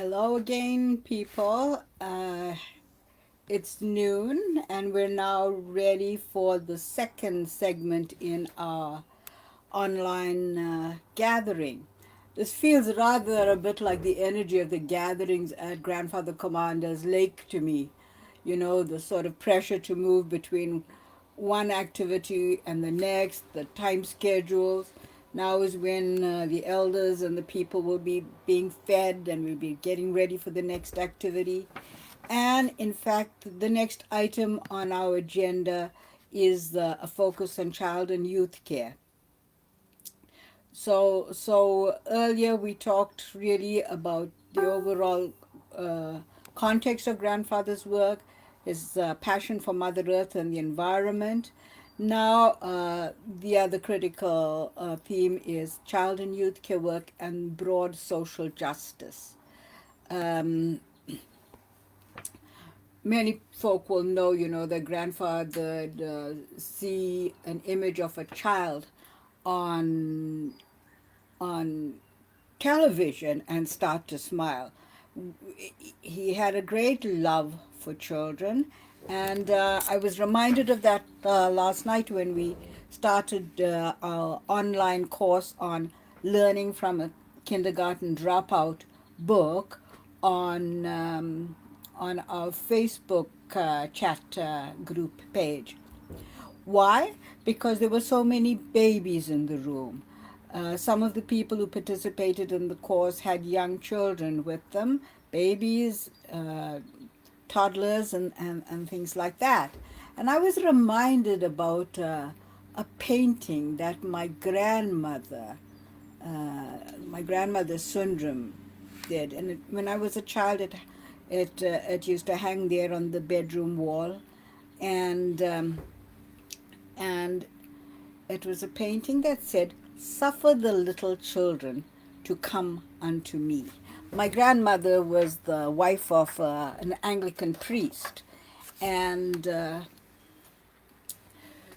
Hello again, people. It's noon, and we're now ready for the second segment in our online gathering. This feels rather a bit like the energy of the gatherings at Grandfather Commander's Lake to me. You know, the sort of pressure to move between one activity and the next, the time schedules. Now is when the elders and the people will be being fed and we'll be getting ready for the next activity. And in fact, the next item on our agenda is a focus on child and youth care. So earlier we talked really about the overall context of grandfather's work, his passion for Mother Earth and the environment. Now, the other critical theme is child and youth care work and broad social justice. Um, Many folk will know, the grandfather see an image of a child on on television and start to smile. He had a great love for children, and I was reminded of that last night when we started our online course on learning from a kindergarten dropout book on our Facebook chat group page. Why? Because there were so many babies in the room. Some of the people who participated in the course had young children with them, babies, toddlers, and things like that. And I was reminded about a painting that my grandmother Sundram did. And when I was a child, it used to hang there on the bedroom wall, and and it was a painting that said, "Suffer the little children to come unto me." My grandmother was the wife of an Anglican priest, and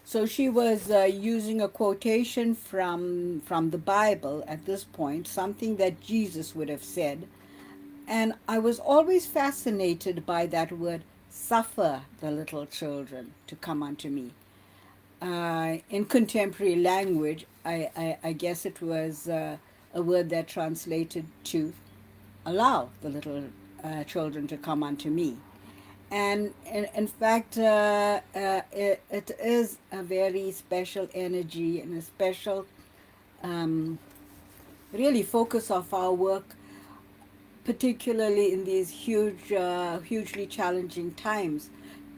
so she was using a quotation from the Bible at this point, something that Jesus would have said. And I was always fascinated by that word, "suffer the little children to come unto me." In contemporary language, I guess it was a word that translated to allow the little children to come unto me. And in fact, it is a very special energy and a special, um, really, focus of our work, particularly in these hugely challenging times.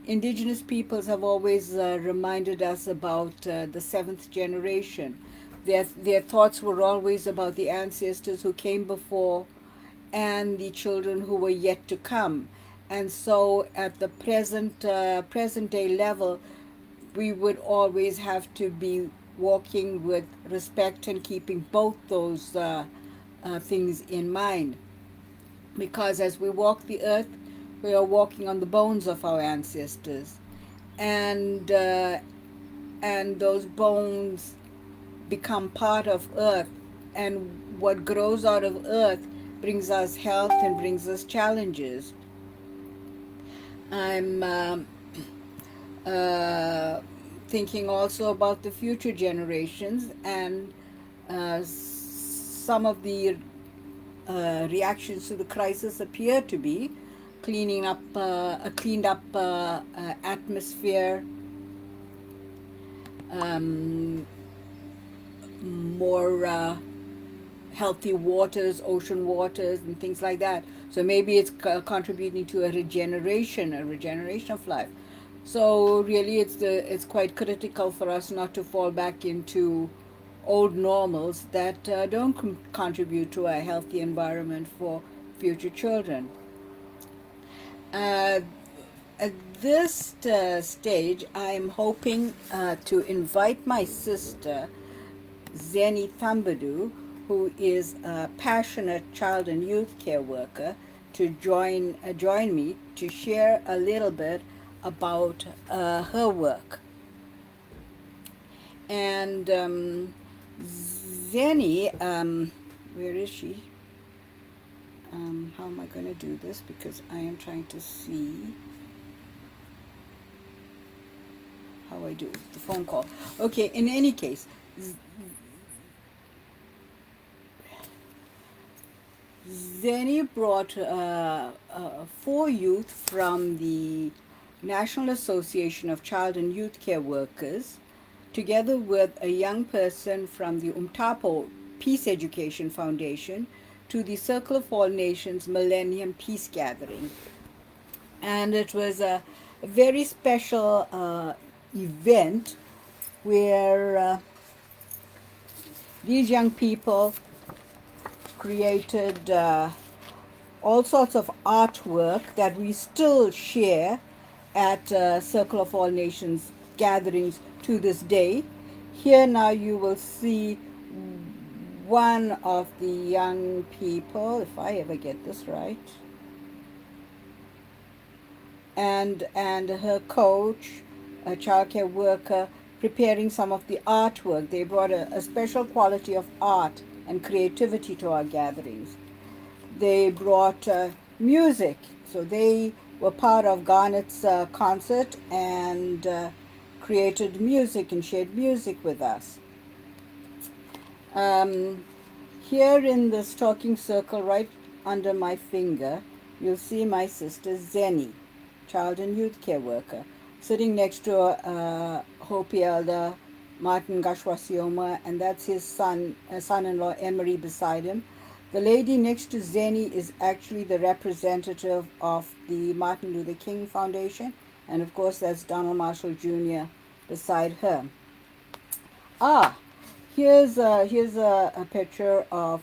Indigenous peoples have always reminded us about the seventh generation. Their thoughts were always about the ancestors who came before and the children who were yet to come. And so at the present day level, we would always have to be walking with respect and keeping both those things in mind. Because as we walk the earth, we are walking on the bones of our ancestors, and those bones become part of earth, and what grows out of earth brings us health and brings us challenges. I'm uh, thinking also about the future generations, and some of the reactions to the crisis appear to be cleaning up a cleaned up atmosphere, um, more healthy waters, ocean waters, and things like that. So maybe it's contributing to a regeneration of life. So really, it's quite critical for us not to fall back into old normals that don't contribute to a healthy environment for future children. Uh, at this stage, I'm hoping to invite my sister, Zeni Thumbadoo, who is a passionate child and youth care worker, to join me to share a little bit about her work. And Zeni, where is she? How am I going to do this? Because I am trying to see how I do the phone call. Okay, in any case, Zeni brought four youth from the National Association of Child and Youth Care Workers, together with a young person from the Umtapo Peace Education Foundation, to the Circle of All Nations Millennium Peace Gathering. And it was a very special event where these young people created all sorts of artwork that we still share at Circle of All Nations gatherings to this day. Here now you will see one of the young people, if I ever get this right, and her coach, a childcare worker, preparing some of the artwork. They brought a special quality of art and creativity to our gatherings. They brought music, so they were part of Garnet's concert and created music and shared music with us. Um, Here in this talking circle, right under my finger, you'll see my sister Zeni, child and youth care worker, sitting next to Hopi elder Martin Gashwasioma, and that's his son-in-law Emery beside him. The lady next to Zeni is actually the representative of the Martin Luther King Foundation, and of course that's Donald Marshall Jr. beside her. Ah, here's a picture of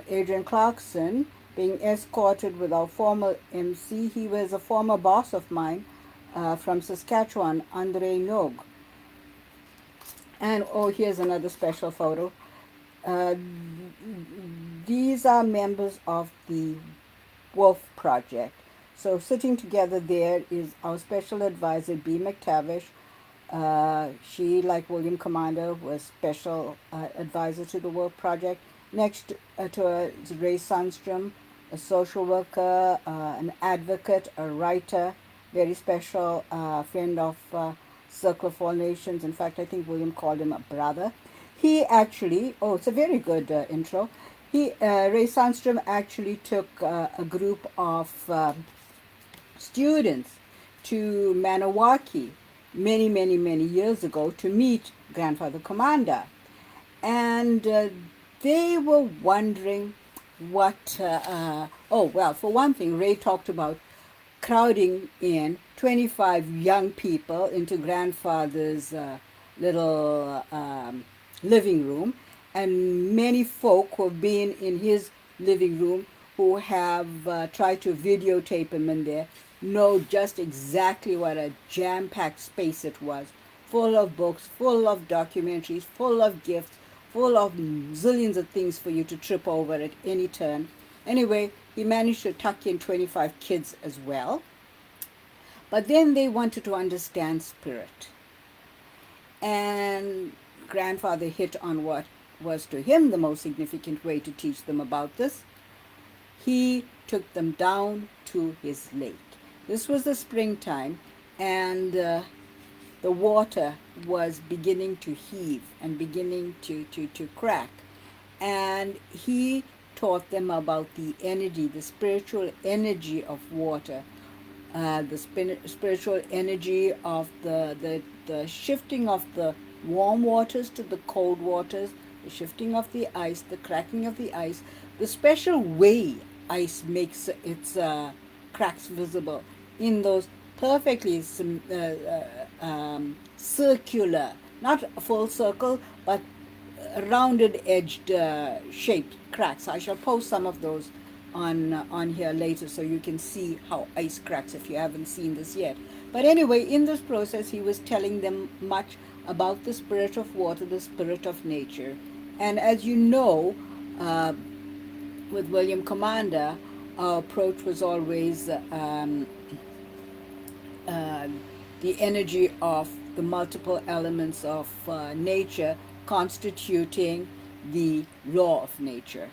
Adrian Clarkson being escorted with our former MC. He was a former boss of mine from Saskatchewan, Andre Nog. And oh, here's another special photo. Uh, these are members of the Wolf Project. So sitting together there is our special advisor, B. McTavish. She, like William Commander, was special advisor to the Wolf Project. Next to her is Ray Sundstrom, a social worker, an advocate, a writer, very special friend of Circle of All Nations. In fact, I think William called him a brother. He actually, oh, it's a very good intro. Ray Sundstrom actually took a group of students to Maniwaki many years ago to meet Grandfather Commander. And they were wondering what, for one thing, Ray talked about crowding in 25 young people into Grandfather's little living room, and many folk who have been in his living room who have tried to videotape him in there know just exactly what a jam-packed space it was, full of books, full of documentaries, full of gifts, full of zillions of things for you to trip over at any turn. Anyway, he managed to tuck in 25 kids as well. But then they wanted to understand spirit. And Grandfather hit on what was to him the most significant way to teach them about this. He took them down to his lake. This was the springtime, and the water was beginning to heave and beginning to crack. And he taught them about the energy, the spiritual energy of water, the spiritual energy of the shifting of the warm waters to the cold waters, the shifting of the ice, the cracking of the ice, the special way ice makes its cracks visible in those perfectly circular, not a full circle, but rounded edged shaped cracks. I shall post some of those on here later so you can see how ice cracks if you haven't seen this yet. But anyway, in this process he was telling them much about the spirit of water, the spirit of nature. And as you know, with William Commander, our approach was always the energy of the multiple elements of nature constituting the law of nature.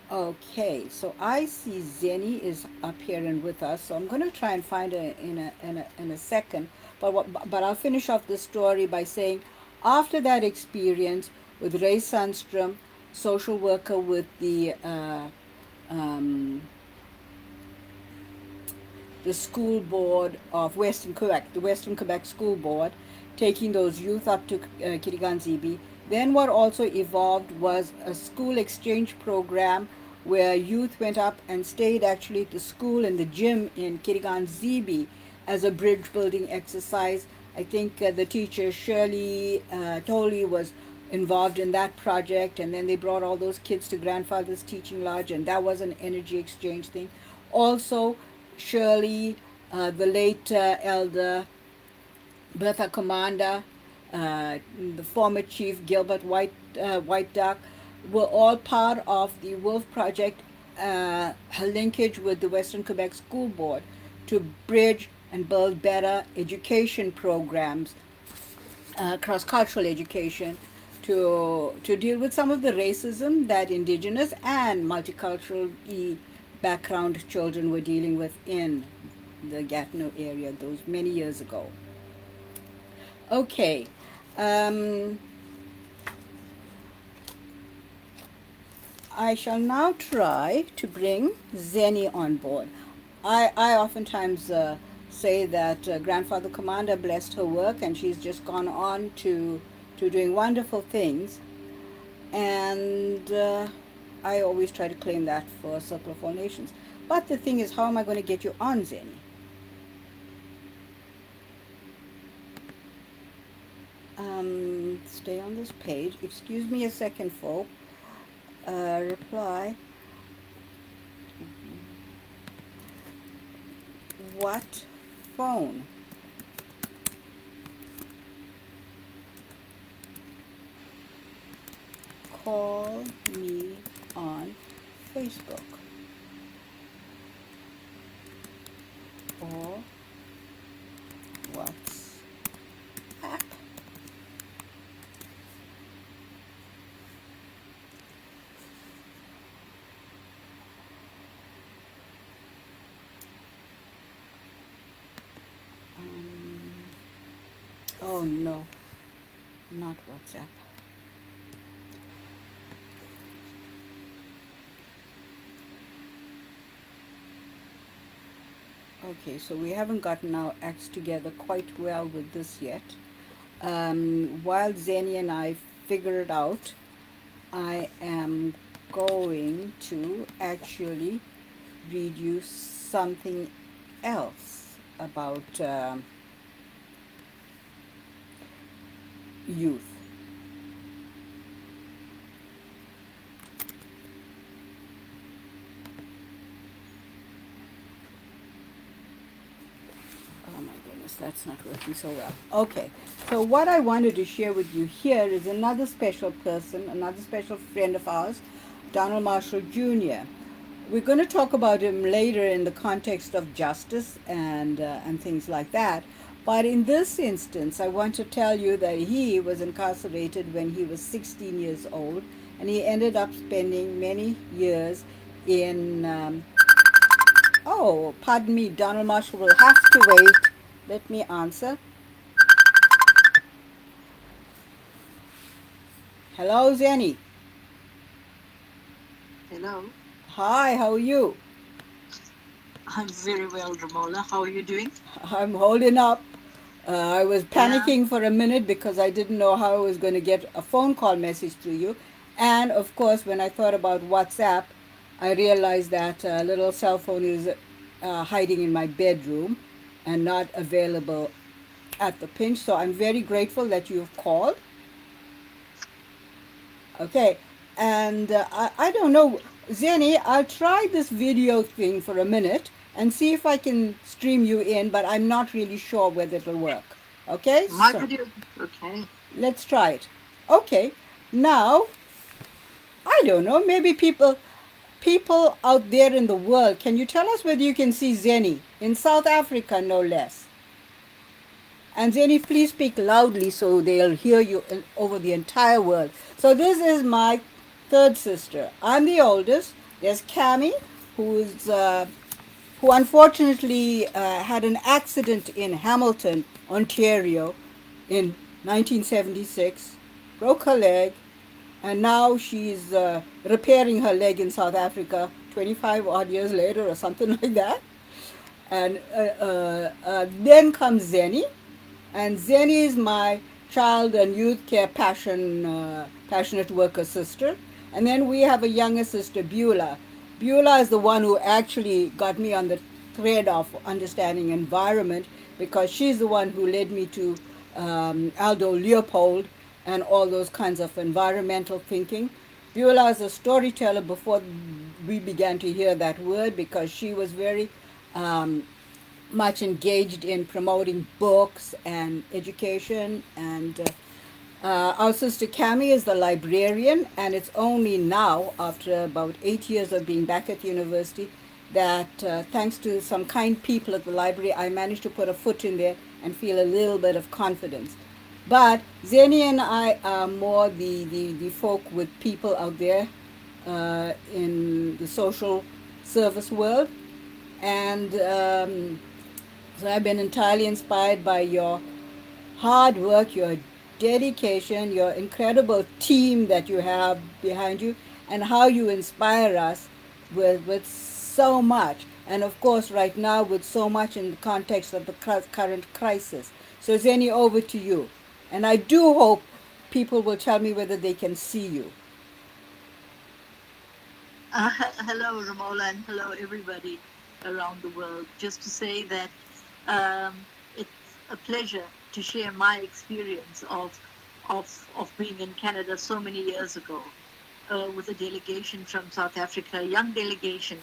Okay, so I see Zenny is up here and with us, so I'm going to try and find her in a second. But I'll finish off the story by saying, after that experience with Ray Sundstrom, social worker with um, the school board of Western Quebec, the Western Quebec School Board, taking those youth up to Kiriganzibi. Then what also evolved was a school exchange program where youth went up and stayed actually at the school and the gym in Kiriganzibi as a bridge building exercise. I think the teacher Shirley Tolley was involved in that project, and then they brought all those kids to Grandfather's Teaching Lodge, and that was an energy exchange thing. Also, Shirley, the late elder Bertha Commander, the former chief Gilbert White Duck, were all part of the Wolf Project, her linkage with the Western Quebec School Board to bridge and build better education programs, cross-cultural education, to deal with some of the racism that Indigenous and multicultural background children were dealing with in the Gatineau area those many years ago. Okay. Um, I shall now try to bring Zenny on board. I oftentimes say that Grandfather Commander blessed her work and she's just gone on to doing wonderful things. And I always try to claim that for Circle of All Nations. But the thing is, how am I going to get you on, Zenny? Stay on this page. Excuse me a second, folks. Reply. What phone? Call me on Facebook or WhatsApp. Oh no, not WhatsApp. Okay, so we haven't gotten our acts together quite well with this yet. While Zenny and I figure it out, I am going to actually read you something else about youth. Oh my goodness, that's not working so well. Okay, so what I wanted to share with you here is another special person, another special friend of ours, Donald Marshall Jr. We're going to talk about him later in the context of justice and things like that. But in this instance, I want to tell you that he was incarcerated when he was 16 years old, and he ended up spending many years in. Oh, pardon me, Donald Marshall will have to wait. Let me answer. Hello, Zenny. Hello. Hi, how are you? I'm very well, Romola. How are you doing? I'm holding up. I was Yeah. panicking for a minute because I didn't know how I was going to get a phone call message to you. And of course, when I thought about WhatsApp, I realized that little cell phone is hiding in my bedroom and not available at the pinch. So I'm very grateful that you've called. Okay. And I don't know, Zenny, I'll try this video thing for a minute and see if I can stream you in, but I'm not really sure whether it'll work. Okay, My so video. Okay. let's try it. Okay, now I don't know, maybe people out there in the world, can you tell us whether you can see Zenny in South Africa, no less? And Zenny, please speak loudly so they'll hear you over the entire world. So this is my third sister. I'm the oldest. There's Cami, who's who unfortunately had an accident in Hamilton, Ontario, in 1976, broke her leg, and now she's repairing her leg in South Africa 25 odd years later or something like that. And then comes Zeni, and Zeni is my child and youth care passionate worker sister. And then we have a younger sister, Beulah. Beulah is the one who actually got me on the thread of understanding environment, because she's the one who led me to Aldo Leopold and all those kinds of environmental thinking. Beulah is a storyteller before we began to hear that word, because she was very um, much engaged in promoting books and education. And our sister Cami is the librarian, and it's only now, after about 8 years of being back at university, that thanks to some kind people at the library, I managed to put a foot in there and feel a little bit of confidence. But Zeni and I are more the folk with people out there in the social service world. And so I've been entirely inspired by your hard work, your dedication, your incredible team that you have behind you, and how you inspire us with so much. And of course, right now, with so much in the context of the current crisis. So, Zeni, over to you. And I do hope people will tell me whether they can see you. Hello, Romola, and hello, everybody around the world. Just to say that it's a pleasure to share my experience of being in Canada so many years ago with a delegation from South Africa, a young delegation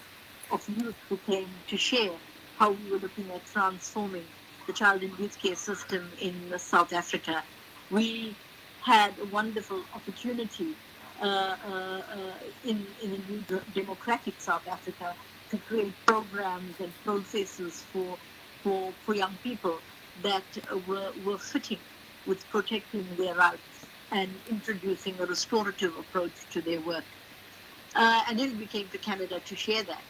of youth who came to share how we were looking at transforming the child and youth care system in South Africa. We had a wonderful opportunity in a new democratic South Africa to create programs and processes for young people that were fitting with protecting their rights and introducing a restorative approach to their work. And then we came to Canada to share that.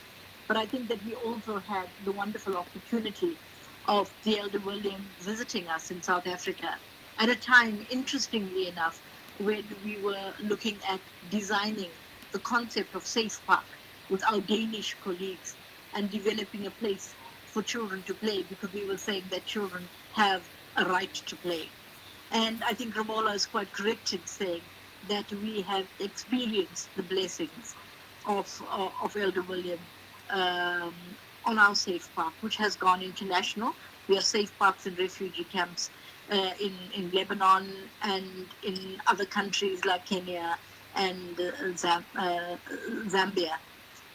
But I think that we also had the wonderful opportunity of the Elder William visiting us in South Africa at a time, interestingly enough, when we were looking at designing the concept of Safe Park with our Danish colleagues and developing a place for children to play, because we were saying that children have a right to play. And I think Romola is quite correct in saying that we have experienced the blessings of Elder William um, on our Safe Park, which has gone international. We have safe parks and refugee camps in Lebanon and in other countries like Kenya and Zambia.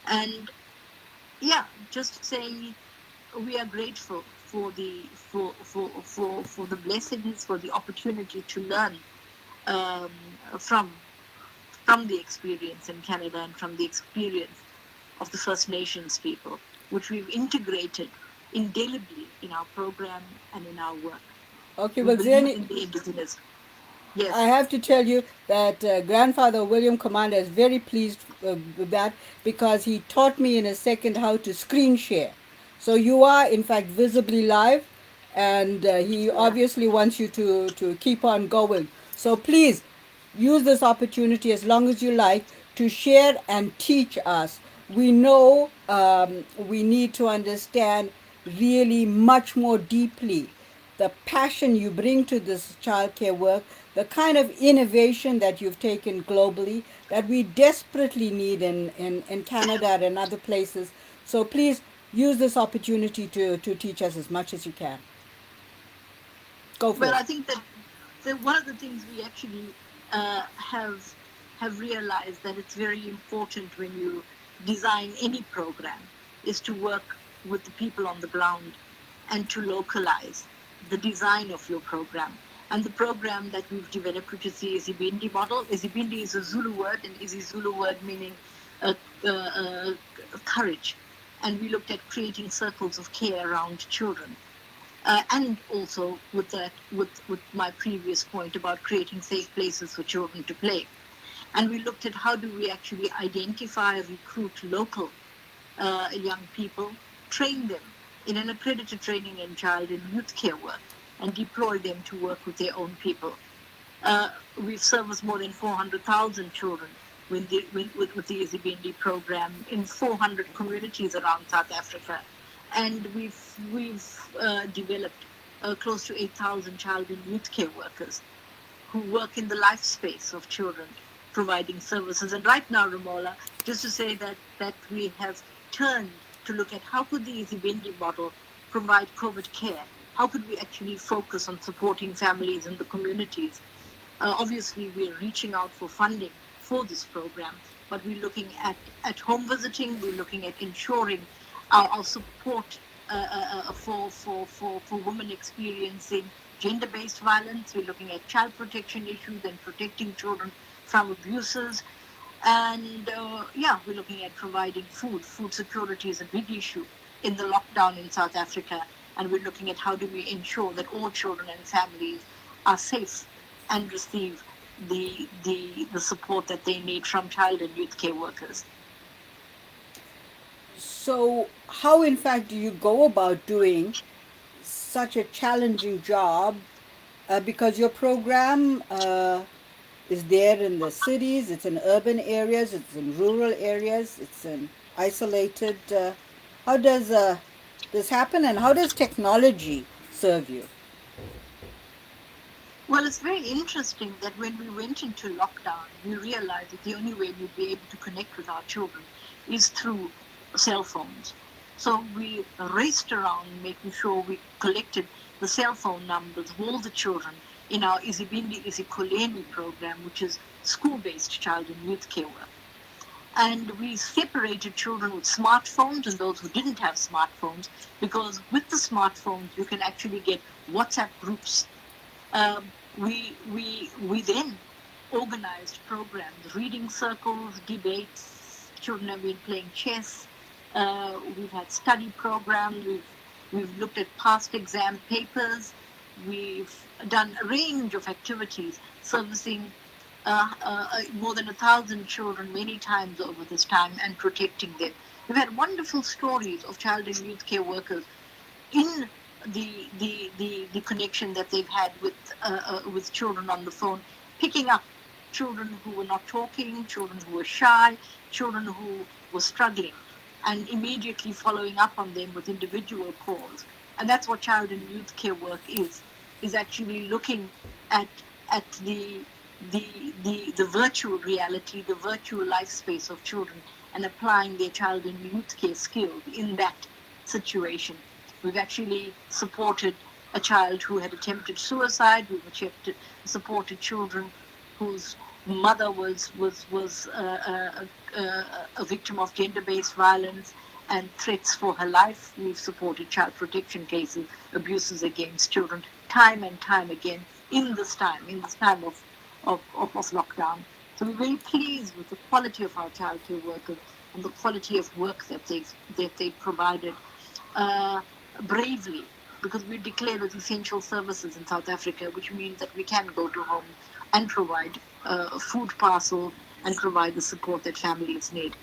And yeah, just to say we are grateful for the blessings, for the opportunity to learn um, from from the experience in Canada and from the experience of the First Nations people, which we've integrated indelibly in our program and in our work. Okay, We well, believe Zeni, in the indigenous. I Yes, have to tell you that grandfather William Commander is very pleased with that, because he taught me in a second how to screen share. So you are in fact visibly live, and he yeah. obviously wants you to keep on going. So please use this opportunity as long as you like to share and teach us. We know we need to understand really much more deeply the passion you bring to this childcare work, the kind of innovation that you've taken globally that we desperately need in Canada and other places. So please use this opportunity to teach us as much as you can. Go for Well, it. I think that one of the things we actually uh, have have realized that it's very important when you design any program is to work with the people on the ground and to localize the design of your program. And the program that we've developed, which is the Izibindi model, Izibindi is a Zulu word, and Zulu word meaning uh, uh, uh, courage. And we looked at creating circles of care around children, and also with that with my previous point about creating safe places for children to play. And we looked at how do we actually identify, recruit local young people, train them in an accredited training in child and youth care work, and deploy them to work with their own people. We've serviced more than 400,000 children with the Izibindi program in 400 communities around South Africa. And we've developed close to 8,000 child and youth care workers who work in the life space of children, providing services. And right now, Romola, just to say that we have turned to look at how could the Izibindi model provide COVID care? How could we actually focus on supporting families in the communities? Obviously, we're reaching out for funding for this program, but we're looking at home visiting. We're looking at ensuring our support for women experiencing gender-based violence. We're looking at child protection issues and protecting children from abuses. And yeah, we're looking at providing food. Food security is a big issue in the lockdown in South Africa. And we're looking at how do we ensure that all children and families are safe and receive the support that they need from child and youth care workers. So, how in fact do you go about doing such a challenging job? Because your program is there in the cities, it's in urban areas, it's in rural areas, it's in isolated. How does this happen, and how does technology serve you? Well, it's very interesting that when we went into lockdown, we realized that the only way we'd be able to connect with our children is through cell phones. So we raced around making sure we collected the cell phone numbers of all the children in our Izibindi Izikoleni program, which is school-based child and youth care work. And we separated children with smartphones and those who didn't have smartphones, because with the smartphones, you can actually get WhatsApp groups. We then organized programs, reading circles, debates. Children have been playing chess. We've had study programs. We've looked at past exam papers. We've done a range of activities, servicing more than 1,000 children many times over this time and protecting them. We've had wonderful stories of child and youth care workers in the connection that they've had with children on the phone, picking up children who were not talking, children who were shy, children who were struggling, and immediately following up on them with individual calls. And that's what child and youth care work is actually looking at the virtual reality, the virtual life space of children, and applying their child and youth care skills in that situation. We've actually supported a child who had attempted suicide. We've supported children whose mother was a victim of gender-based violence and threats for her life. We've supported child protection cases, abuses against children, time and time again in this time of lockdown. So we're very pleased with the quality of our child care workers and the quality of work that they've provided. Bravely, because we declared as essential services in South Africa, which means that we can go to home and provide food parcel and provide the support that families need.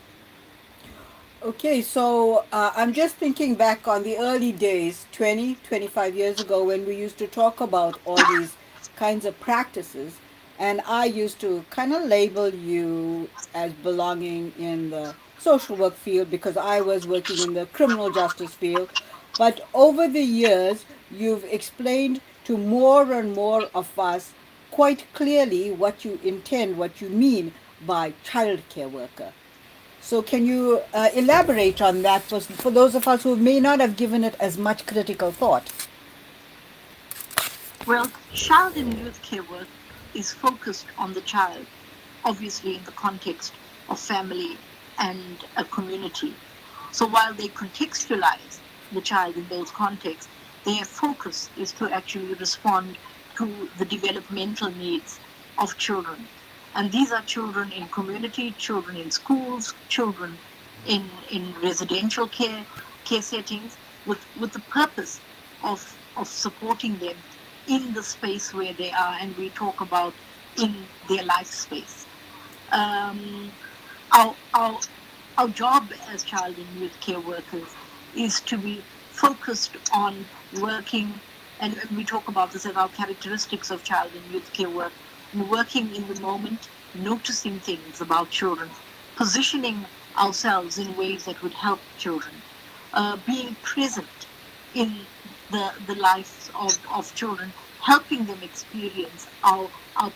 Okay, so I'm just thinking back on the early days, 20, 25 years ago, when we used to talk about all these kinds of practices. And I used to kind of label you as belonging in the social work field because I was working in the criminal justice field. But over the years, you've explained to more and more of us quite clearly what you intend, what you mean by child care worker. So, can you elaborate on that for those of us who may not have given it as much critical thought? Well, child and youth care work is focused on the child, obviously in the context of family and a community. So while they contextualize the child in those contexts, their focus is to actually respond to the developmental needs of children. And these are children in community, children in schools, children in residential care settings, with the purpose of supporting them in the space where they are, and we talk about in their life space. Um, our, our, our job as child and youth care workers is to be focused on working, and we talk about this as our characteristics of child and youth care work, working in the moment, noticing things about children, positioning ourselves in ways that would help children, being present in the lives of children, helping them experience our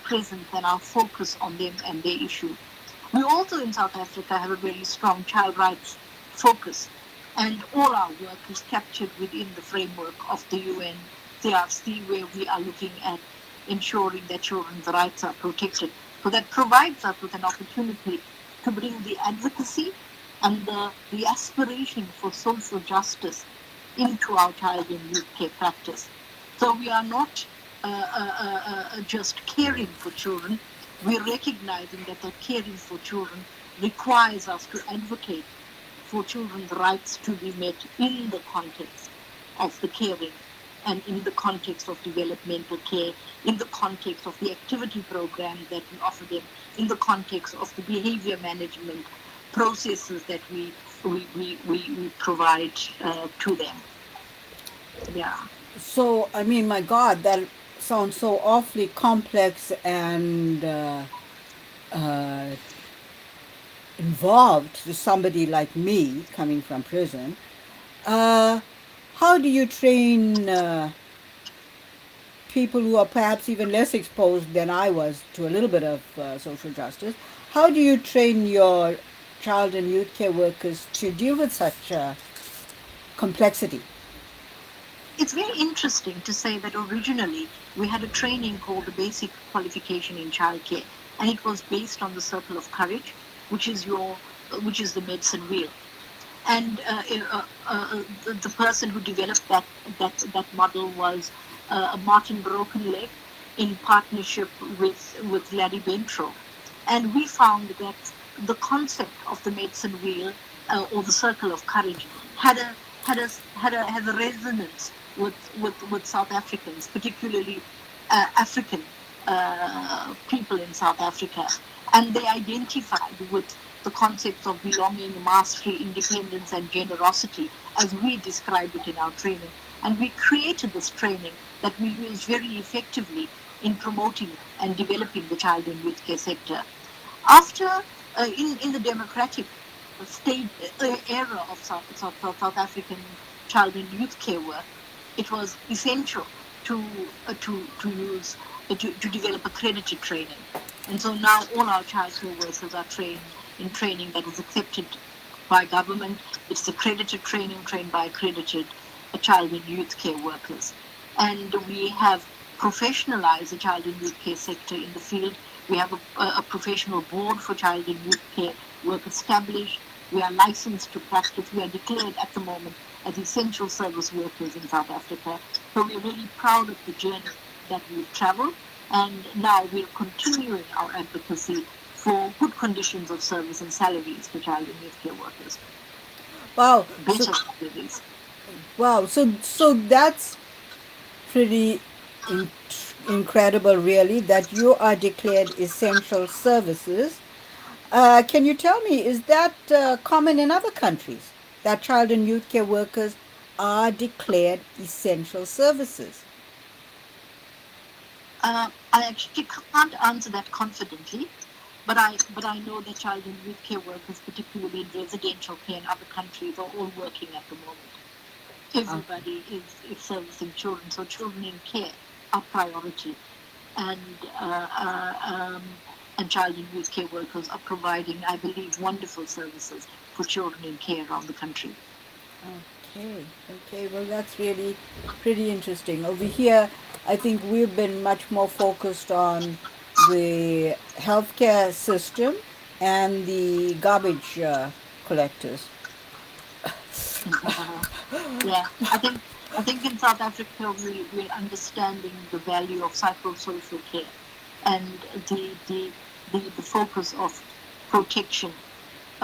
presence and our focus on them and their issue. We also in South Africa have a very strong child rights focus, and all our work is captured within the framework of the UN CRC, where we are looking at ensuring that children's rights are protected. So that provides us with an opportunity to bring the advocacy and the aspiration for social justice into our child and youth care practice. So we are not just caring for children, we're recognizing that that caring for children requires us to advocate for children's rights to be met in the context of the caring and in the context of developmental care, in the context of the activity programs that we offer them, in the context of the behavior management processes that we provide to them. Yeah. So, I mean, my God, that sounds so awfully complex and uh, involved to somebody like me coming from prison. Uh, how do you train people who are perhaps even less exposed than I was to a little bit of social justice? How do you train your child and youth care workers to deal with such complexity? It's very interesting to say that originally we had a training called the Basic Qualification in Childcare, and it was based on the Circle of Courage, which is the medicine wheel. And the person who developed that model was Martin Brokenleg in partnership with Larry Bentro, and we found that the concept of the medicine wheel or the circle of courage had a had a resonance with South Africans, particularly African people in South Africa, and they identified with the concepts of belonging, mastery, independence, and generosity, as we describe it in our training. And we created this training that we use very effectively in promoting and developing the child and youth care sector. After, in the democratic state era of South African child and youth care work, it was essential to develop accredited training. And so now all our child care workers are trained in training that is accepted by government. It's accredited training trained by accredited child and youth care workers. And we have professionalized the child and youth care sector in the field. We have a professional board for child and youth care work established. We are licensed to practice. We are declared at the moment as essential service workers in South Africa. So we're really proud of the journey that we've traveled. And now we're continuing our advocacy for good conditions of service and salaries for child and youth care workers. Wow. So Better salaries. wow. So that's pretty in- incredible, really, that you are declared essential services. Can you tell me, is that common in other countries that child and youth care workers are declared essential services? I actually can't answer that confidently, but I know that child and youth care workers, particularly in residential care in other countries, are all working at the moment. Okay. Everybody is servicing children, so children in care are priority, and and child and youth care workers are providing, I believe, wonderful services for children in care around the country. Okay, okay, well, that's really pretty interesting. Over here, I think we've been much more focused on the healthcare system and the garbage collectors. Yeah, I think in South Africa we're understanding the value of psychosocial care and the focus of protection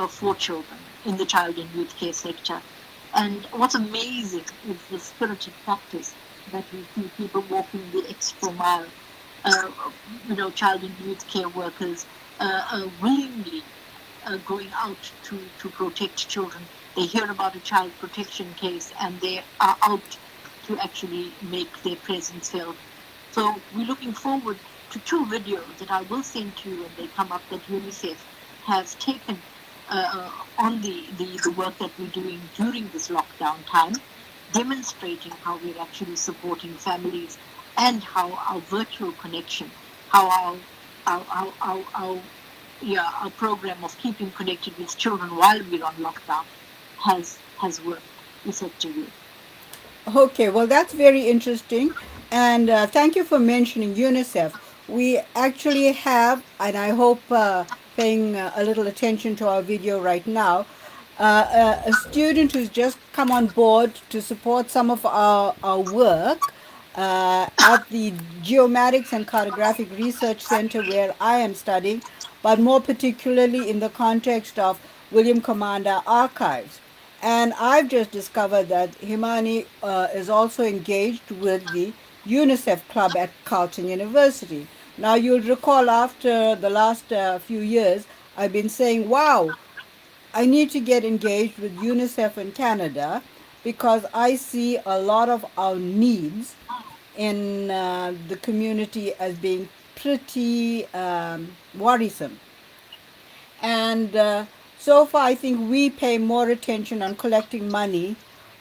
for children in the child and youth care sector. And what's amazing is the spirited practice that we see people walking the extra mile. Uh, child and youth care workers willingly going out to protect children. They hear about a child protection case and they are out to actually make their presence felt. So we're looking forward to two videos that I will send to you when they come up that UNICEF has taken on the work that we're doing during this lockdown time, demonstrating how we're actually supporting families and how our virtual connection, how our yeah, our program of keeping connected with children while we're on lockdown has worked effectively. Okay, well, that's very interesting. And thank you for mentioning UNICEF. We actually have, and I hope paying a little attention to our video right now, a student who's just come on board to support some of our work at the Geomatics and Cartographic Research Center where I am studying, but more particularly in the context of William Commander Archives. And I've just discovered that Himani is also engaged with the UNICEF Club at Carleton University. Now, you'll recall after the last few years, I've been saying, wow, I need to get engaged with UNICEF in Canada because I see a lot of our needs in the community as being pretty worrisome. And so far, I think we pay more attention on collecting money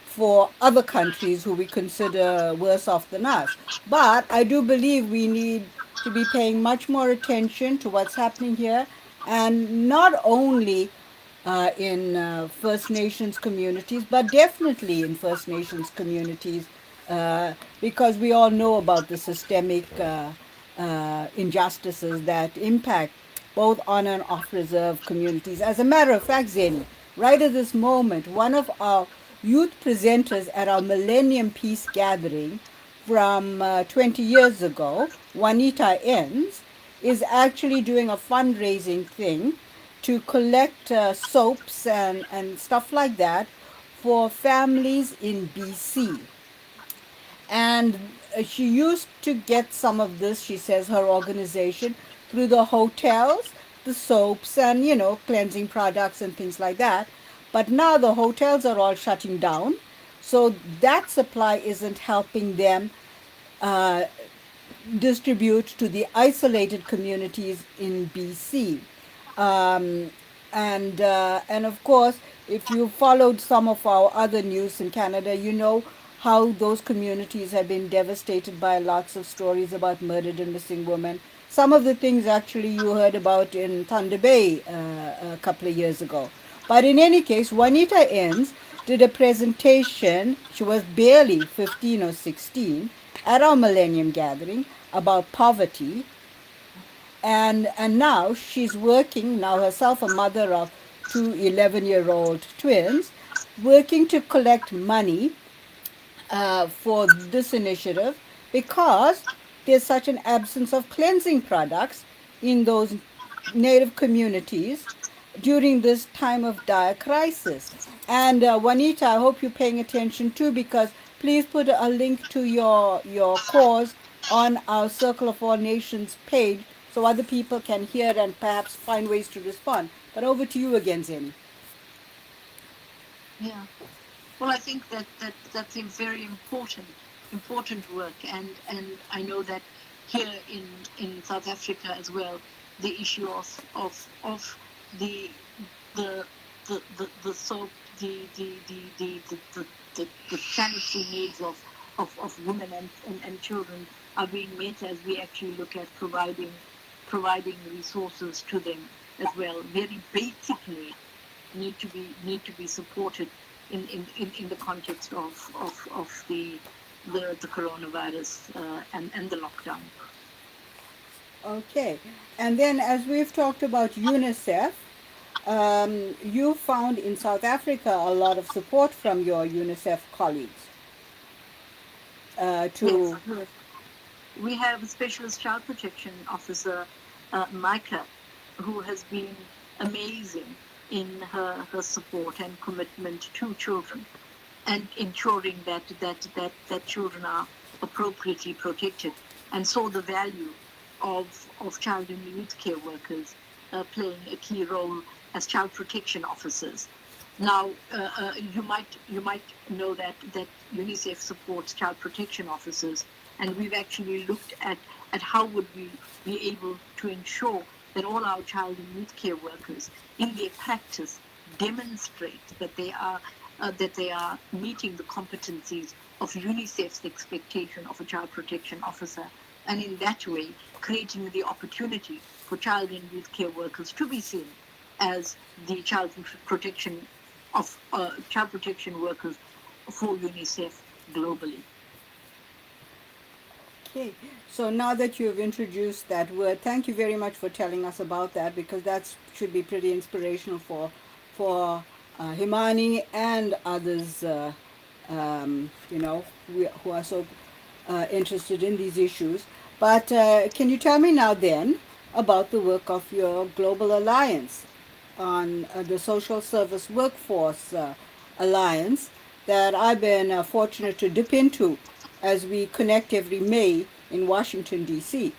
for other countries who we consider worse off than us. But I do believe we need to be paying much more attention to what's happening here, and not only in First Nations communities, but definitely in First Nations communities, because we all know about the systemic injustices that impact both on and off reserve communities. As a matter of fact, Zeni, right at this moment, one of our youth presenters at our Millennium Peace Gathering from 20 years ago, Juanita Enns, is actually doing a fundraising thing to collect soaps and stuff like that for families in BC. And she used to get some of this, she says, her organization, through the hotels, the soaps, and, cleansing products and things like that. But now the hotels are all shutting down. So that supply isn't helping them uh, distribute to the isolated communities in BC. Um, and of course, if you followed some of our other news in Canada, you know how those communities have been devastated by lots of stories about murdered and missing women. Some of the things actually you heard about in Thunder Bay a couple of years ago. But in any case, Juanita Enns did a presentation. She was barely 15 or 16 at our Millennium Gathering about poverty, and now she's working, now herself a mother of two 11-year-old twins, working to collect money for this initiative because there's such an absence of cleansing products in those native communities during this time of dire crisis. And Juanita, I hope you're paying attention too, because please put a link to your cause on our Circle of All Nations page so other people can hear and perhaps find ways to respond. But over to you again, Zeni. Yeah. Well, I think that's a very important work, and I know that here in South Africa as well, the issue of the the the soap, the sanitary needs of women and children are being met as we actually look at providing resources to them as well. Very basic needs need to be supported in the context of the coronavirus and the lockdown. Okay. And then, as we've talked about UNICEF, you found in South Africa a lot of support from your UNICEF colleagues Yes, to. yes. We have a specialist child protection officer, Micah, who has been amazing in her support and commitment to children and ensuring that children are appropriately protected, and saw the value of child and youth care workers playing a key role as child protection officers. Now, you might know that UNICEF supports child protection officers, and we've actually looked at how would we be able to ensure that all our child and youth care workers, in their practice, demonstrate that they are meeting the competencies of UNICEF's expectation of a child protection officer, and in that way creating the opportunity for child and youth care workers to be seen as the child protection workers for UNICEF globally. Okay, so now that you've introduced that word, thank you very much for telling us about that, because that should be pretty inspirational for Himani and others, who are so interested in these issues. But can you tell me now then about the work of your Global Alliance on the Social Service Workforce Alliance that I've been fortunate to dip into as we connect every May in Washington, D.C.?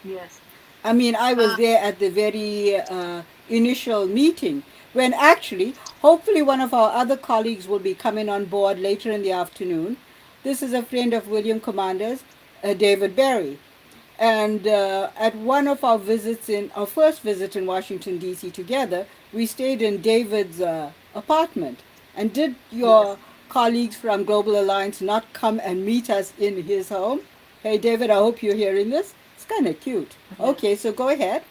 Yes. I mean, I was Uh, there at the very initial meeting when actually, hopefully, one of our other colleagues will be coming on board later in the afternoon. This is a friend of William Commander's, David Berry. And at one of our visits, in our first visit in Washington, D.C. together, we stayed in David's apartment. And did yes. your colleagues from Global Alliance not come and meet us in his home? Hey, David, I hope you're hearing this. It's kind of cute. Yes. Okay, so go ahead.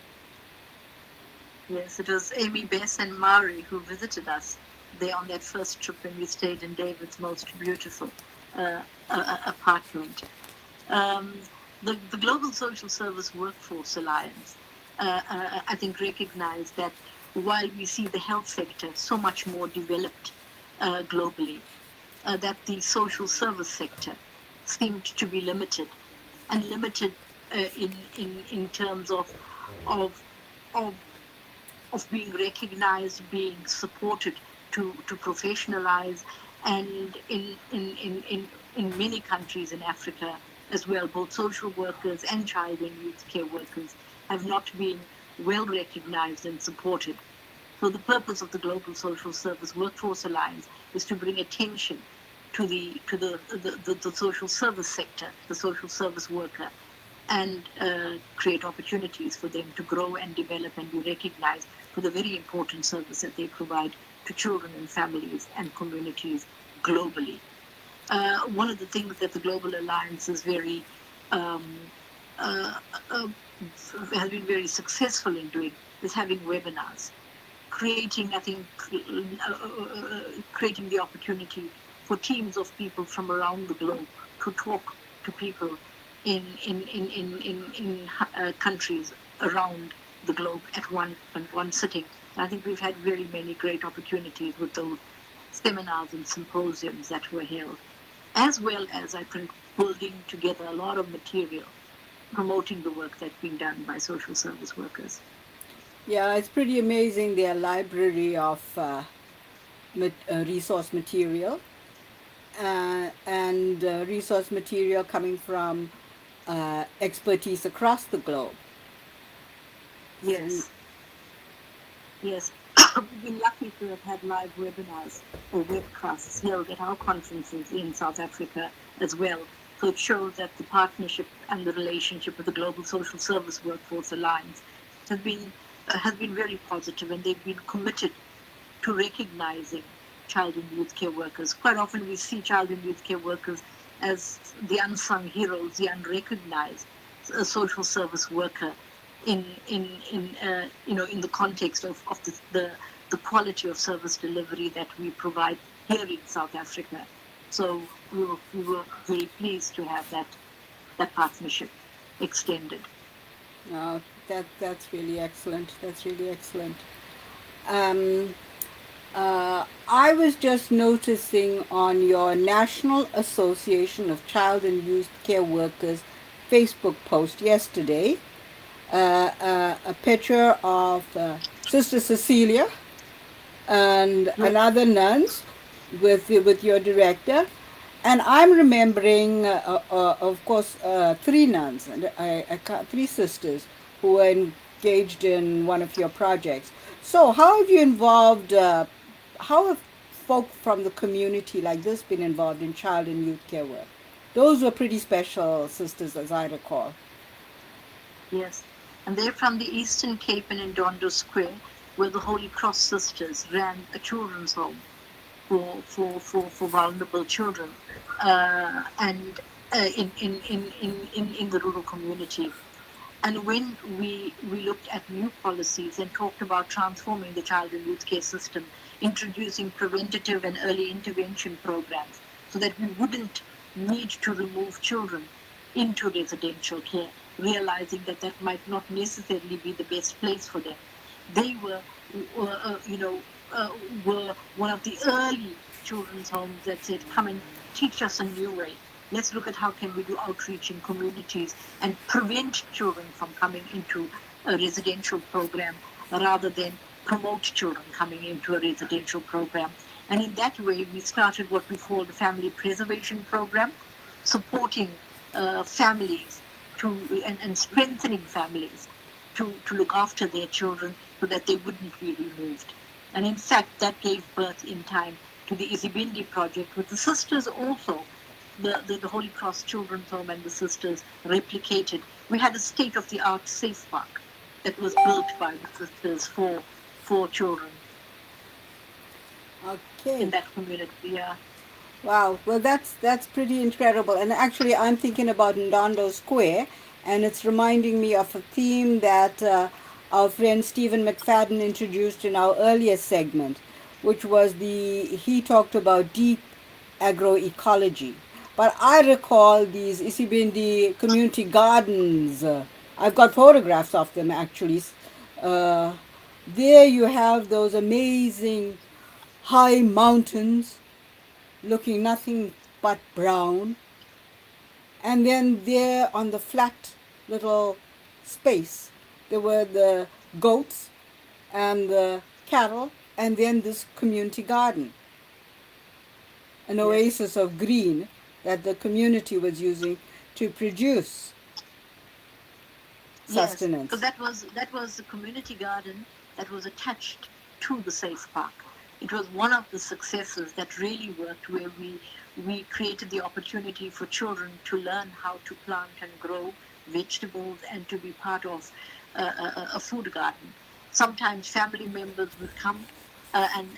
Yes. It was Amy, Bess, and Mari who visited us there on that first trip when we stayed in David's most beautiful apartment. Um, the Global Social Service Workforce Alliance, I think, recognized that while we see the health sector so much more developed globally, that the social service sector seemed to be limited, and limited in terms of of of being recognized, being supported to professionalize, and in many countries in Africa as well, both social workers and child and youth care workers have not been well recognized and supported. So the purpose of the Global Social Service Workforce Alliance is to bring attention to the social service sector, the social service worker, and create opportunities for them to grow and develop and be recognized for the very important service that they provide to children and families and communities globally. One of the things that the Global Alliance is um, uh, uh, has been very successful in doing is having webinars, creating, I think, creating the opportunity for teams of people from around the globe to talk to people in countries around the globe at one sitting. I think we've had very many great opportunities with those seminars and symposiums that were held, as well as, I think, building together a lot of material promoting the work that's being done by social service workers. Yeah, it's pretty amazing their library of resource material and resource material coming from expertise across the globe. So, Yes, yes. We've been lucky to have had live webinars or webcasts held at our conferences in South Africa as well. So it shows that the partnership and the relationship with the Global Social Service Workforce Alliance has been has been very positive, and they've been committed to recognizing child and youth care workers. Quite often we see child and youth care workers as the unsung heroes, the unrecognized social service worker in the context of the quality of service delivery that we provide here in South Africa. So we were very pleased to have that partnership extended. that's really excellent. That's really excellent. Um, I was just noticing on your National Association of Child and Youth Care Workers Facebook post yesterday a picture of Sister Cecilia and Yes, another nuns with your director, and I'm remembering, of course, three nuns and three sisters who were in engaged in one of your projects. So, how have you involved? How have folk from the community like this been involved in child and youth care work? Those were pretty special sisters, as I recall. Yes. And they're from the Eastern Cape and in Dondo Square, where the Holy Cross Sisters ran a children's home for vulnerable children, and in the rural community. And when we looked at new policies and talked about transforming the child and youth care system, introducing preventative and early intervention programs so that we wouldn't need to remove children into residential care, realizing that that might not necessarily be the best place for them. They were were one of the early children's homes that said, come and teach us a new way. Let's look at how can we do outreach in communities and prevent children from coming into a residential program rather than promote children coming into a residential program. And in that way, we started what we call the family preservation program, supporting families and strengthening families to look after their children so that they wouldn't be removed. And in fact, that gave birth in time to the Izibindi project, with the sisters also, the Holy Cross Children's Home and the sisters replicated. We had a state-of-the-art safe park that was built by the sisters for children in Okay. that community. Yeah. Wow. Well, that's pretty incredible. And actually, I'm thinking about Ndondo Square, and it's reminding me of a theme that our friend Stephen McFadden introduced in our earlier segment, which was he talked about deep agroecology. But I recall these Isibindi community gardens. I've got photographs of them actually. Uh, there you have those amazing high mountains looking nothing but brown. And then there on the flat little space, there were the goats and the cattle, and then this community garden, an Yes. oasis of green that the community was using to produce Yes, so sustenance. that was the community garden that was attached to the safe park. It was one of the successes that really worked, where we created the opportunity for children to learn how to plant and grow vegetables and to be part of a food garden. Sometimes family members would come. And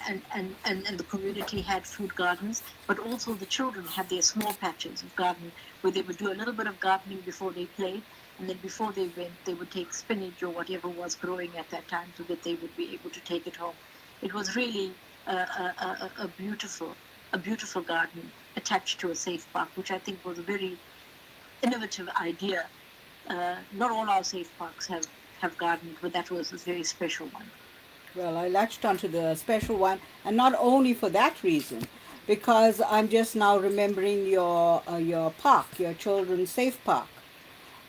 the community had food gardens, but also the children had their small patches of garden where they would do a little bit of gardening before they played, and then before they went, they would take spinach or whatever was growing at that time so that they would be able to take it home. It was really a beautiful garden attached to a safe park, which I think was a very innovative idea. Not all our safe parks have gardens, but that was a very special one. Well, I latched onto the special one, and not only for that reason, because I'm just now remembering your park, your children's safe park,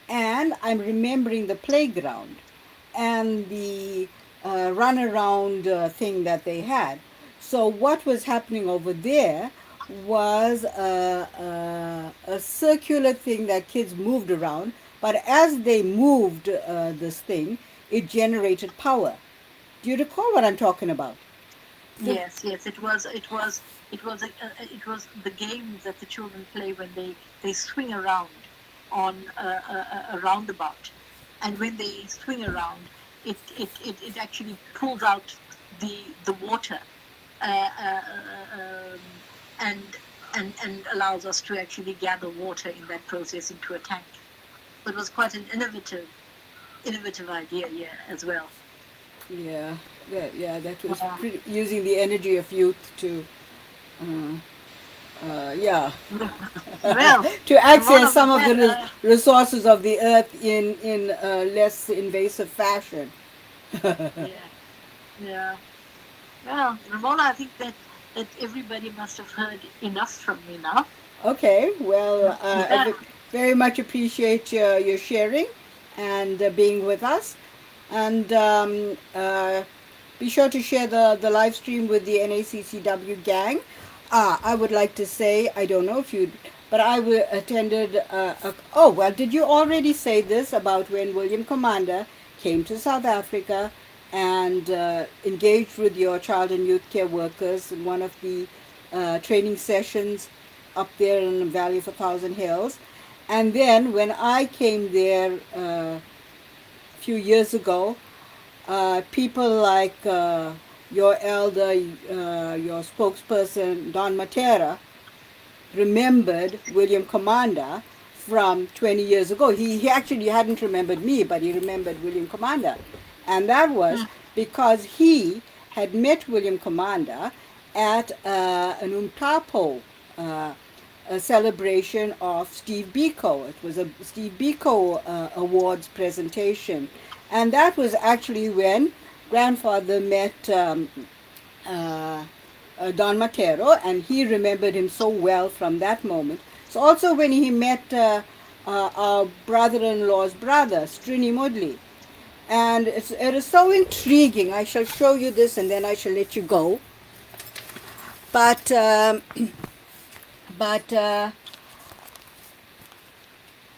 and I'm remembering the playground and the runaround thing that they had. So what was happening over there was a circular thing that kids moved around, but as they moved this thing, it generated power. Do you recall what I'm talking about? The, Yes, yes, it was the game that the children play when they swing around on a roundabout, and when they swing around, it actually pulls out the water, uh, uh, and and allows us to actually gather water in that process into a tank. So it was quite an innovative idea, yeah, as well. yeah, that was Yeah. pretty, using the energy of youth to, uh, yeah, Well, to access Romola, some with of the that, resources of the earth in less invasive fashion. yeah, yeah. Well, Romola, I think that everybody must have heard enough from me now. Okay, well, Yeah, very much appreciate your sharing and being with us. And be sure to share the live stream with the NACCW gang. I would like to say, I don't know if you, but attended. Oh, well, did you already say this about when William Commander came to South Africa and engaged with your child and youth care workers in one of the training sessions up there in the Valley of a Thousand Hills. And then when I came there a few years ago, people like your elder, your spokesperson, Don Matera, remembered William Commander from 20 years ago. He actually hadn't remembered me, but he remembered William Commander. And that was because he had met William Commander at an Umtapo, a celebration of Steve Biko. It was a Steve Biko Awards presentation. And that was actually when grandfather met uh, Don Matero, and he remembered him so well from that moment. So also when he met our brother-in-law's brother, Strini Mudley, and it is so intriguing. I shall show you this, and then I shall let you go. But but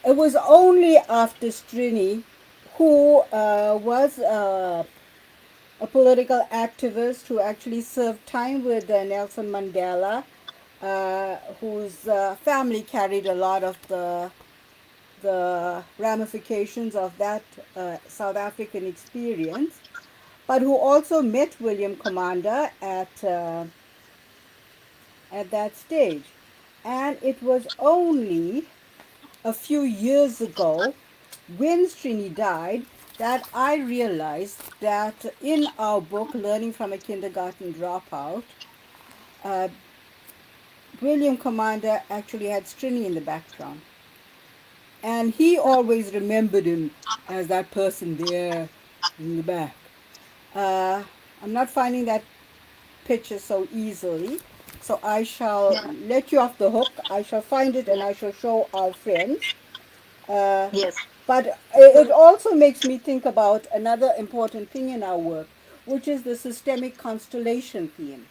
it was only after Strini, who was a political activist who actually served time with Nelson Mandela, whose family carried a lot of the ramifications of that South African experience, but who also met William Commander at that stage. And it was only a few years ago, when Srini died, that I realized that in our book, Learning from a Kindergarten Dropout, uh, William Commander actually had Srini in the background. And he always remembered him as that person there in the back. Uh, I'm not finding that picture so easily, so I shall Yeah. let you off the hook. I shall find it and I shall show our friends. Uh, Yes. but it also makes me think about another important thing in our work, which is the systemic constellation theme.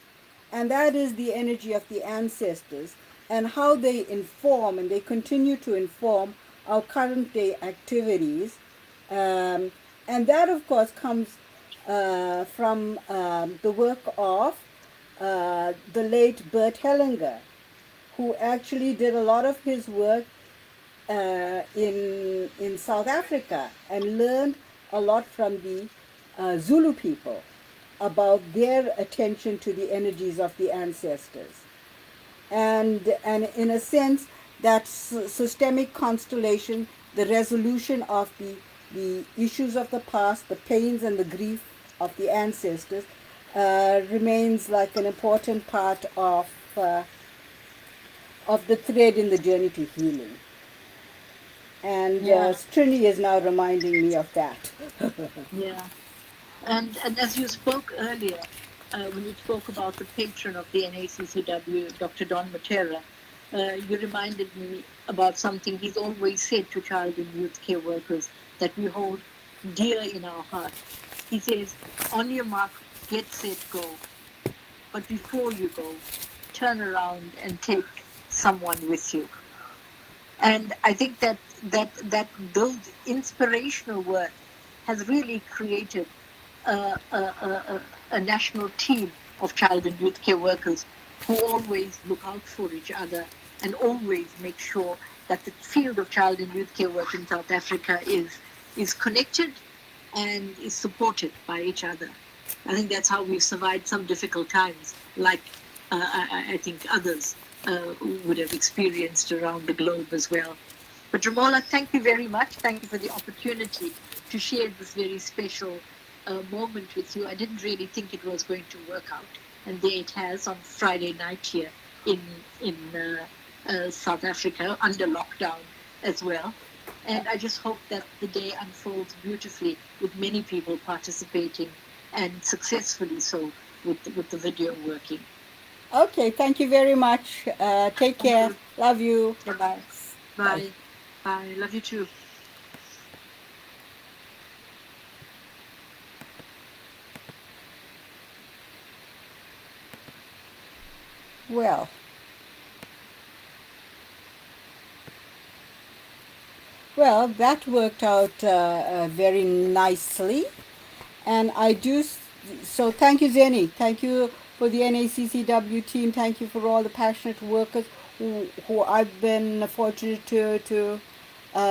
And that is the energy of the ancestors and how they inform and they continue to inform our current day activities. Um, and that, of course, comes from the work of the late Bert Hellinger, who actually did a lot of his work in South Africa and learned a lot from the Zulu people about their attention to the energies of the ancestors. And in a sense, that systemic constellation, the resolution of the issues of the past, the pains and the grief of the ancestors, remains like an important part of the thread in the journey to healing. And Yeah. Strini is now reminding me of that. Yeah. And as you spoke earlier, when you spoke about the patron of the NACCW, Dr. Don Matera, you reminded me about something he's always said to child and youth care workers that we hold dear in our heart. He says, on your mark, get set, go. But before you go, turn around and take someone with you. And I think that those inspirational words has really created a national team of child and youth care workers who always look out for each other and always make sure that the field of child and youth care work in South Africa is connected and is supported by each other. I think that's how we've survived some difficult times, like I think others would have experienced around the globe as well. But Romola, thank you very much. Thank you for the opportunity to share this very special moment with you. I didn't really think it was going to work out, and there it has on Friday night here in South Africa under lockdown as well. And I just hope that the day unfolds beautifully with many people participating and successfully so with the video working. Okay, thank you very much. Take Thank care. you. Love you. Bye-bye. Bye. Bye. Bye. Love you too. Well, Well, that worked out very nicely. And I do, so thank you, Zenny. Thank you for the NACCW team. Thank you for all the passionate workers who I've been fortunate to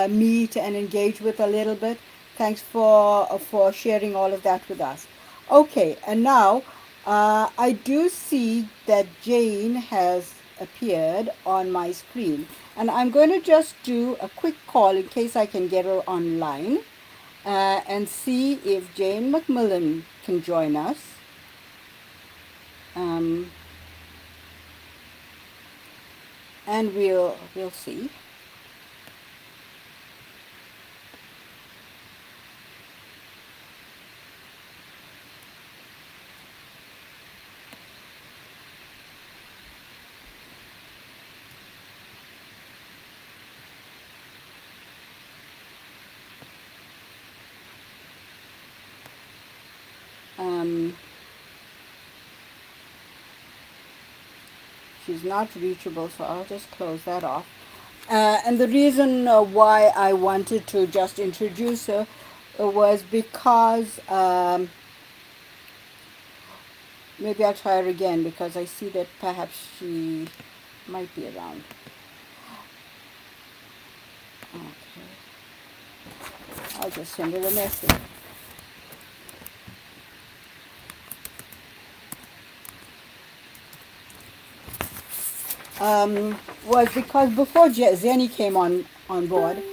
meet and engage with a little bit. Thanks for sharing all of that with us. Okay, and now I do see that Jane has appeared on my screen, and I'm going to just do a quick call in case I can get her online and see if Jane McMillan can join us. Um, and we'll see. Um, she's not reachable, so I'll just close that off. And the reason why I wanted to just introduce her was because maybe I'll try her again because I see that perhaps she might be around. Okay, I'll just send her a message. Was because before Zenny came on board,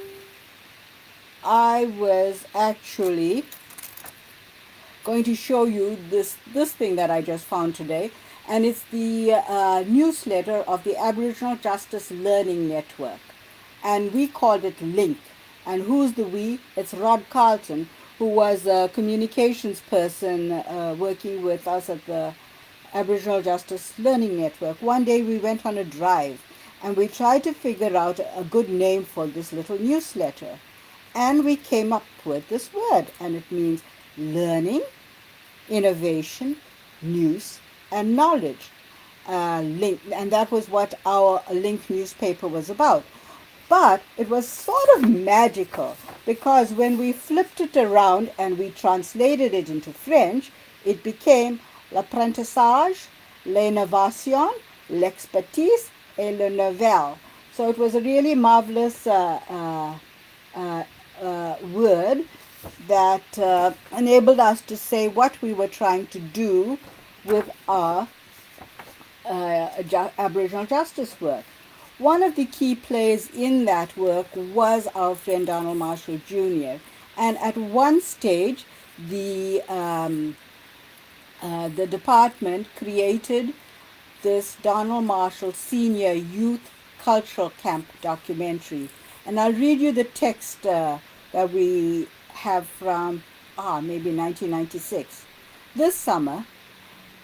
I was actually going to show you this thing that I just found today, and it's the newsletter of the Aboriginal Justice Learning Network, and we called it Link. And who's the we? It's Rod Carlton, who was a communications person working with us at the Aboriginal Justice Learning Network. One day we went on a drive and we tried to figure out a good name for this little newsletter. And we came up with this word, and it means learning, innovation, news, and knowledge. Link, and that was what our Link newspaper was about. But it was sort of magical because when we flipped it around and we translated it into French, it became l'apprentissage, l'innovation, l'expertise, et le nouvel. So it was a really marvelous word that enabled us to say what we were trying to do with our Aboriginal justice work. One of the key players in that work was our friend Donald Marshall Jr. And at one stage, the department created this Donald Marshall Senior Youth Cultural Camp documentary. And I'll read you the text that we have from maybe 1996. This summer,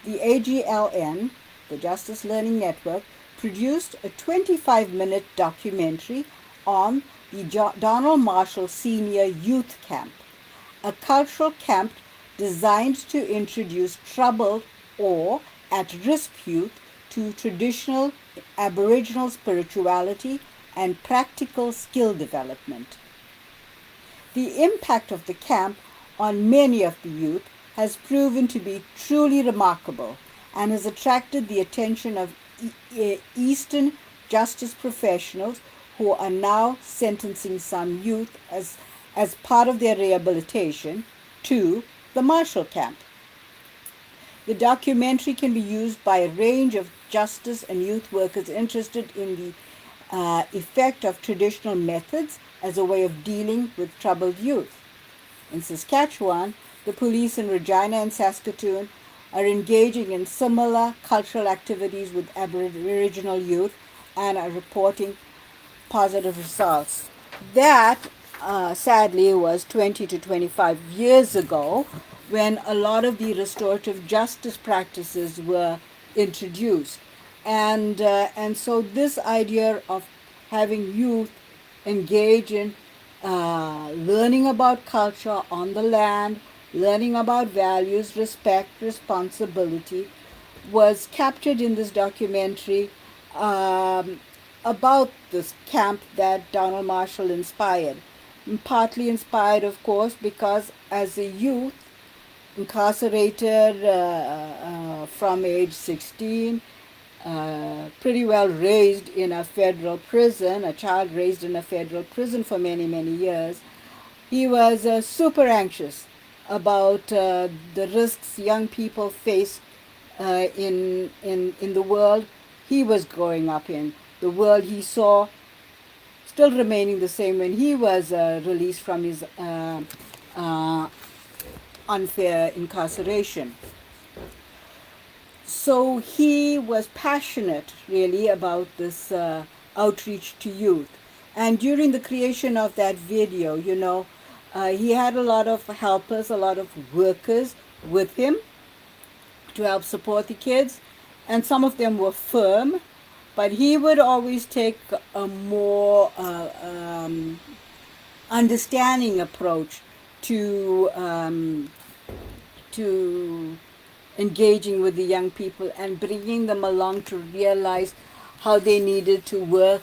the AGLN, the Justice Learning Network, produced a 25-minute documentary on the Donald Marshall Senior Youth Camp, a cultural camp designed to introduce troubled or at-risk youth to traditional Aboriginal spirituality and practical skill development. The impact of the camp on many of the youth has proven to be truly remarkable and has attracted the attention of Eastern justice professionals who are now sentencing some youth as part of their rehabilitation to the Marshall Camp. The documentary can be used by a range of justice and youth workers interested in the effect of traditional methods as a way of dealing with troubled youth. In Saskatchewan, the police in Regina and Saskatoon are engaging in similar cultural activities with Aboriginal youth and are reporting positive results. That, sadly, was 20 to 25 years ago when a lot of the restorative justice practices were introduced. And so this idea of having youth engage in learning about culture on the land, learning about values, respect, responsibility, was captured in this documentary about this camp that Donald Marshall inspired. partly inspired, of course, because as a youth, incarcerated from age 16, pretty well raised in a federal prison, a child raised in a federal prison for many, many years, he was super anxious about the risks young people face in the world he was growing up in, the world he saw still remaining the same when he was released from his uh, unfair incarceration. So he was passionate really about this outreach to youth. And during the creation of that video, he had a lot of helpers, a lot of workers with him to help support the kids. And some of them were firm, but he would always take a more understanding approach to to engaging with the young people and bringing them along to realize how they needed to work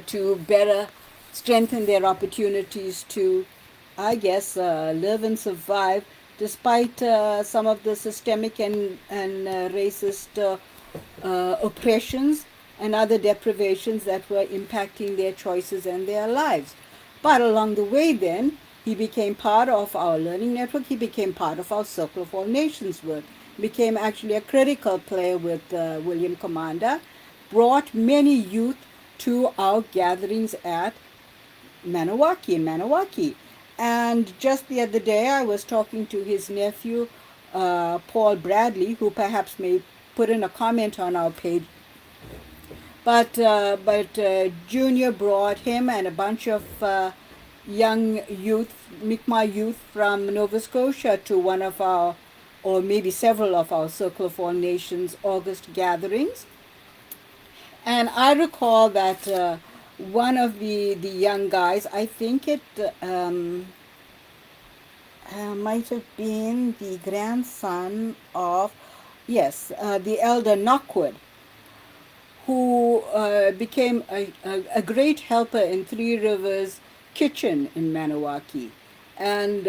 to better strengthen their opportunities to, I guess, live and survive despite some of the systemic and racist oppressions and other deprivations that were impacting their choices and their lives. But along the way, then, he became part of our learning network. He became part of our Circle of All Nations work. Became actually a critical player with William Commander. Brought many youth to our gatherings at in Maniwaki. And just the other day, I was talking to his nephew, Paul Bradley, who perhaps may put in a comment on our page. But Junior brought him and a bunch of young youth, Mi'kmaq youth from Nova Scotia to one of our, or maybe several of our Circle of All Nations August gatherings. And I recall that one of the young guys, I think it might have been the grandson of, yes, the elder Knockwood, who became a great helper in Three Rivers Kitchen in Maniwaki. And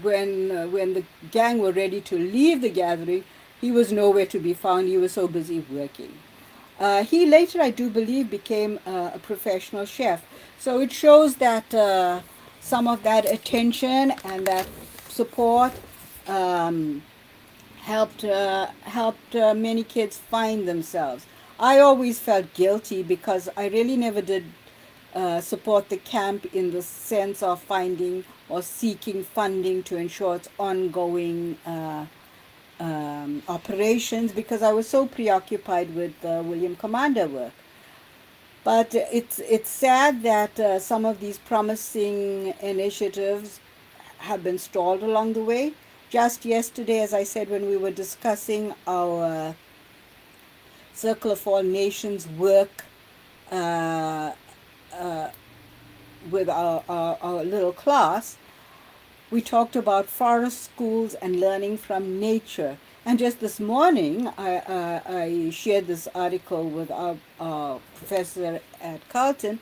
when the gang were ready to leave the gathering, he was nowhere to be found. He was so busy working. He later, I do believe, became a professional chef. So it shows that some of that attention and that support um, helped many kids find themselves. I always felt guilty because I really never did support the camp in the sense of finding or seeking funding to ensure its ongoing operations because I was so preoccupied with William Commander work. But it's sad that some of these promising initiatives have been stalled along the way. Just yesterday, as I said, when we were discussing our Circle of All Nations work uh, uh, with our little class, we talked about forest schools and learning from nature. And just this morning, I shared this article with our professor at Carleton.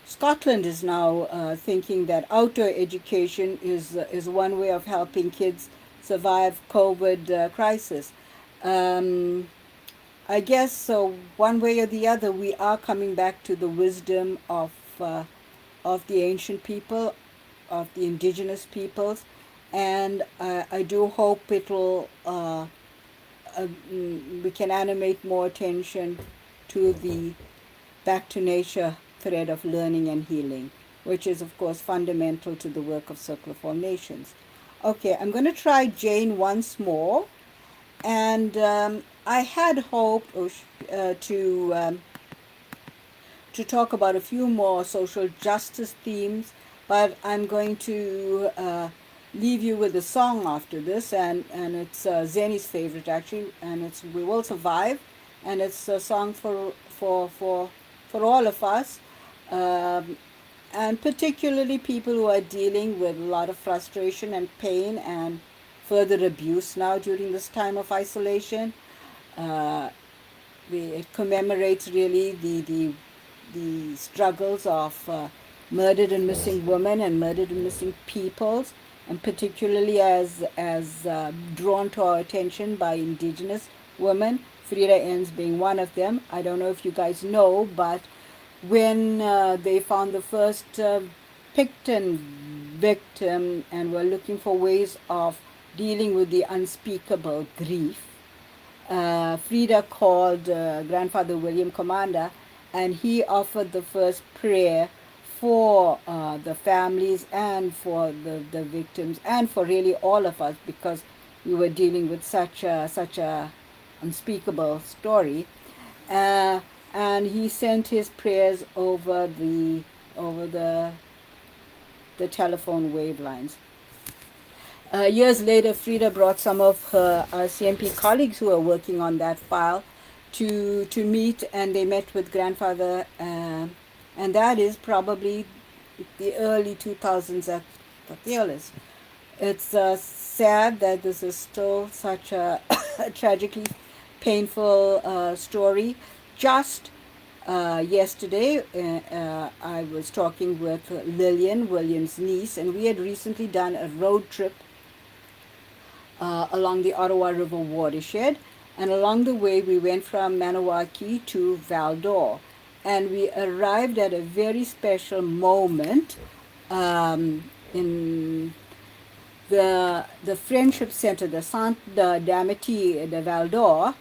Scotland is now thinking that outdoor education is one way of helping kids survive COVID crisis. Um, I guess so. One way or the other, we are coming back to the wisdom of the ancient people, of the indigenous peoples, and I do hope it'll we can animate more attention to the back to nature thread of learning and healing, which is of course fundamental to the work of Circle of All Nations. Okay, I'm going to try Jane once more, and I had hoped to talk about a few more social justice themes, but I'm going to leave you with a song after this, and it's Zeni's favorite actually, and it's "We Will Survive," and it's a song for all of us, um, and particularly people who are dealing with a lot of frustration and pain and further abuse now during this time of isolation. Uh, it commemorates really the struggles of murdered and missing women and murdered and missing peoples, and particularly as drawn to our attention by indigenous women. Frida Ends being one of them. I don't know if you guys know, but when they found the first Picton victim and were looking for ways of dealing with the unspeakable grief, Frida called Grandfather William Commander, and he offered the first prayer for the families and for the victims and for really all of us, because we were dealing with such a unspeakable story. Uh, and he sent his prayers over the telephone wave lines. Years later, Frida brought some of her CMP colleagues who were working on that file to meet, and they met with grandfather, and that is probably the early 2000s at the earliest. It's sad that this is still such a tragically painful story. Just yesterday, I was talking with Lillian, William's niece, and we had recently done a road trip along the Ottawa River watershed. And along the way, we went from Maniwaki to Val d'Or. And we arrived at a very special moment in the Friendship Center, the Centre d'Amitié de Val d'Or,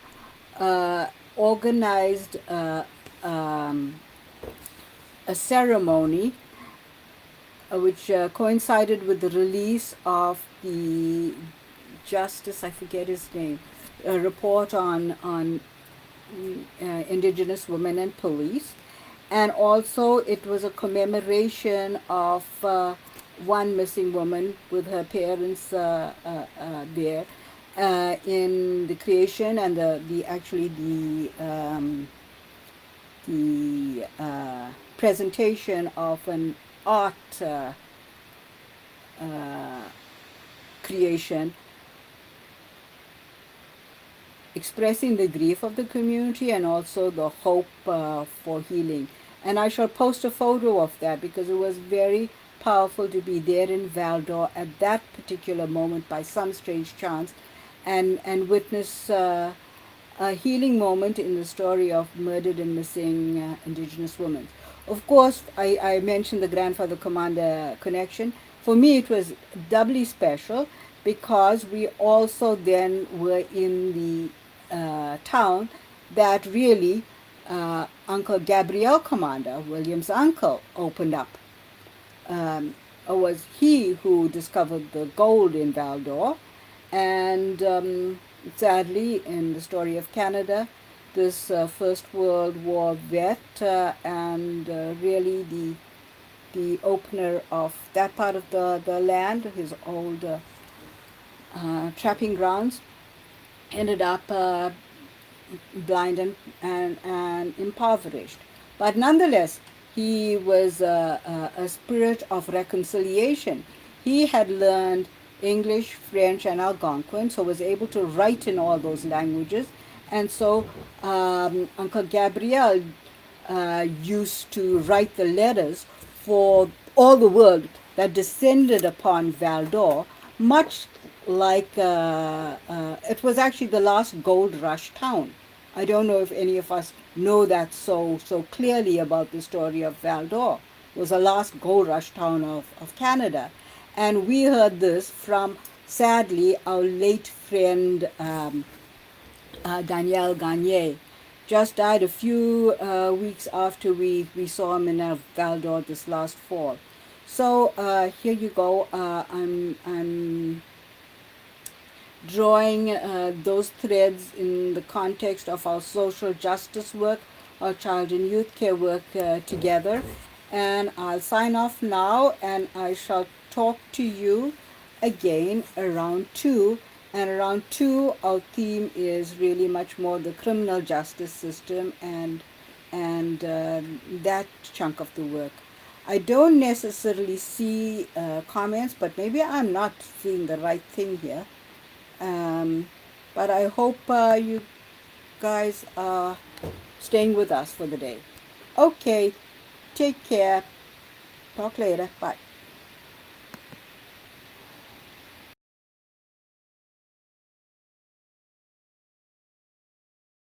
organized a ceremony which coincided with the release of the Justice, I forget his name, a report on Indigenous women and police. And also, it was a commemoration of one missing woman with her parents there in the creation and the actually the presentation of an art creation expressing the grief of the community and also the hope for healing. And I shall post a photo of that because it was very powerful to be there in Val d'Or at that particular moment by some strange chance and witness a healing moment in the story of murdered and missing Indigenous women. Of course, I mentioned the grandfather commander connection. For me, it was doubly special because we also then were in the town that really Uncle Gabriel Commander, William's uncle, opened up. It was he who discovered the gold in Val d'Or, and sadly, in the story of Canada, this First World War vet and really the opener of that part of the land, his old trapping grounds, ended up blind and impoverished. But nonetheless, he was a spirit of reconciliation. He had learned English, French, and Algonquin, so was able to write in all those languages. And so Uncle Gabriel used to write the letters for all the world that descended upon Val d'Or, much like it was actually the last gold rush town. I don't know if any of us know that so clearly about the story of Val d'Or. It was the last gold rush town of Canada. And we heard this from, sadly, our late friend Daniel Gagne. Just died a few weeks after we saw him in Val d'Or this last fall. So here you go. I'm drawing those threads in the context of our social justice work, our child and youth care work together. And I'll sign off now, and I shall talk to you again around 2. And around 2, our theme is really much more the criminal justice system and that chunk of the work. I don't necessarily see comments, but maybe I'm not seeing the right thing here. But I hope you guys are staying with us for the day. Okay, take care. Talk later. Bye.